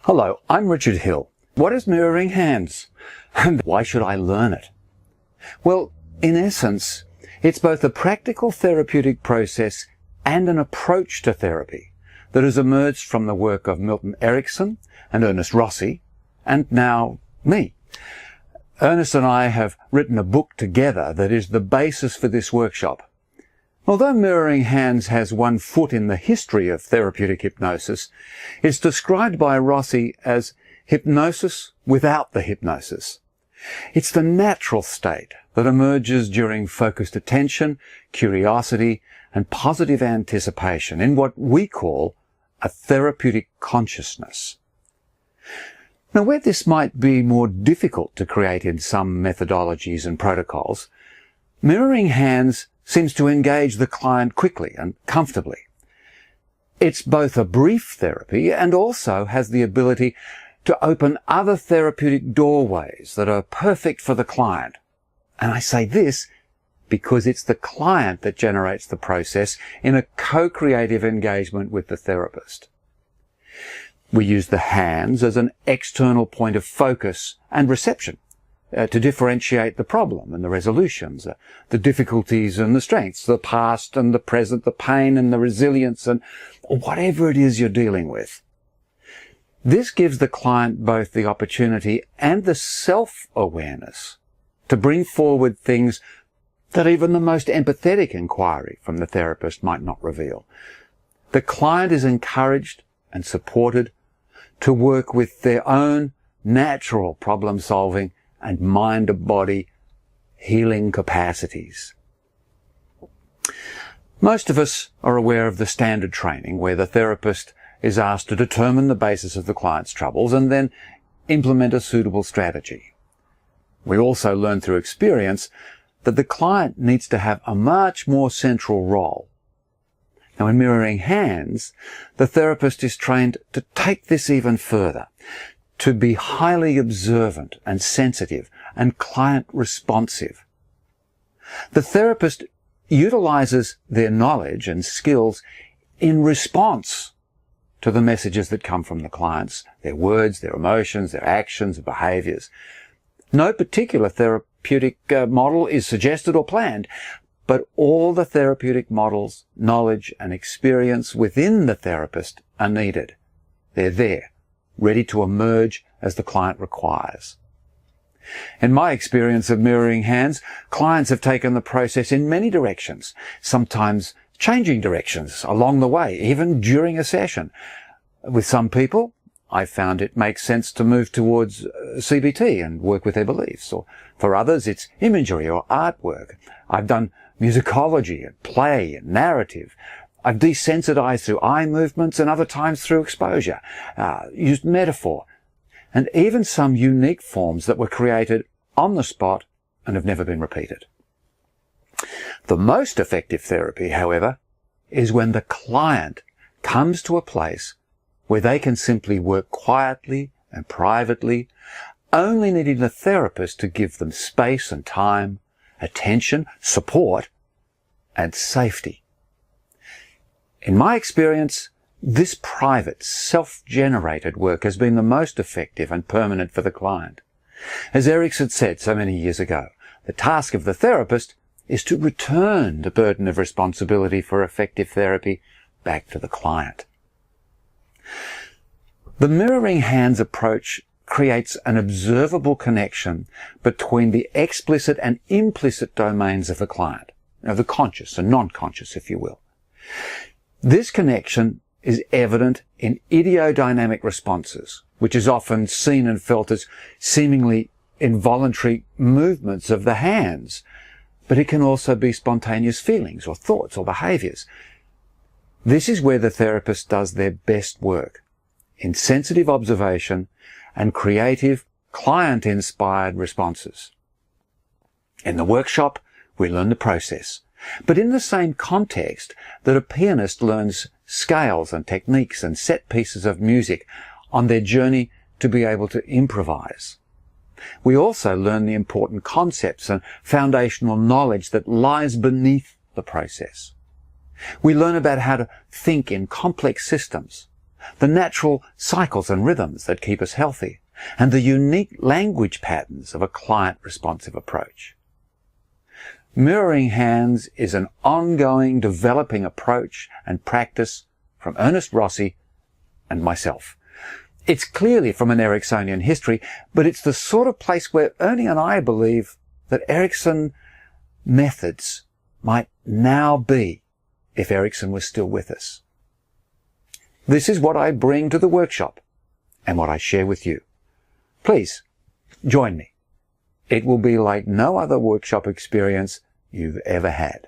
Hello, I'm Richard Hill. What is mirroring hands? And why should I learn it? Well, in essence, it's both a practical therapeutic process and an approach to therapy that has emerged from the work of Milton Erickson and Ernest Rossi, and now me. Ernest and I have written a book together that is the basis for this workshop. Although mirroring hands has one foot in the history of therapeutic hypnosis, it's described by Rossi as hypnosis without the hypnosis. It's the natural state that emerges during focused attention, curiosity, and positive anticipation in what we call a therapeutic consciousness. Now, where this might be more difficult to create in some methodologies and protocols, mirroring hands seems to engage the client quickly and comfortably. It's both a brief therapy and also has the ability to open other therapeutic doorways that are perfect for the client. And I say this because it's the client that generates the process in a co-creative engagement with the therapist. We use the hands as an external point of focus and reception to differentiate the problem and the resolutions, the difficulties and the strengths, the past and the present, the pain and the resilience, and whatever it is you're dealing with. This gives the client both the opportunity and the self-awareness to bring forward things that even the most empathetic inquiry from the therapist might not reveal. The client is encouraged and supported to work with their own natural problem-solving and mind-to-body healing capacities. Most of us are aware of the standard training where the therapist is asked to determine the basis of the client's troubles and then implement a suitable strategy. We also learn through experience that the client needs to have a much more central role. Now, in mirroring hands, the therapist is trained to take this even further, to be highly observant and sensitive and client responsive. The therapist utilizes their knowledge and skills in response to the messages that come from the clients, their words, their emotions, their actions, their behaviors. No particular therapeutic model is suggested or planned, but all the therapeutic models, knowledge and experience within the therapist are needed. They're there, ready to emerge as the client requires. In my experience of mirroring hands, clients have taken the process in many directions, sometimes changing directions along the way, even during a session. With some people, I found it makes sense to move towards CBT and work with their beliefs, or for others it's imagery or artwork. I've done musicology and play and narrative. I've desensitized through eye movements and other times through exposure, used metaphor, and even some unique forms that were created on the spot and have never been repeated. The most effective therapy, however, is when the client comes to a place where they can simply work quietly and privately, only needing the therapist to give them space and time, attention, support, and safety. In my experience, this private, self-generated work has been the most effective and permanent for the client. As Erickson said so many years ago, the task of the therapist is to return the burden of responsibility for effective therapy back to the client. The mirroring hands approach creates an observable connection between the explicit and implicit domains of the client, the conscious and non-conscious, if you will. This connection is evident in ideodynamic responses, which is often seen and felt as seemingly involuntary movements of the hands, but it can also be spontaneous feelings or thoughts or behaviors. This is where the therapist does their best work, in sensitive observation and creative, client-inspired responses. In the workshop, we learn the process, but in the same context that a pianist learns scales and techniques and set pieces of music on their journey to be able to improvise. We also learn the important concepts and foundational knowledge that lies beneath the process. We learn about how to think in complex systems, the natural cycles and rhythms that keep us healthy, and the unique language patterns of a client-responsive approach. Mirroring hands is an ongoing developing approach and practice from Ernest Rossi and myself. It's clearly from an Ericksonian history, but it's the sort of place where Ernie and I believe that Erickson methods might now be if Erickson was still with us. This is what I bring to the workshop and what I share with you. Please join me. It will be like no other workshop experience you've ever had.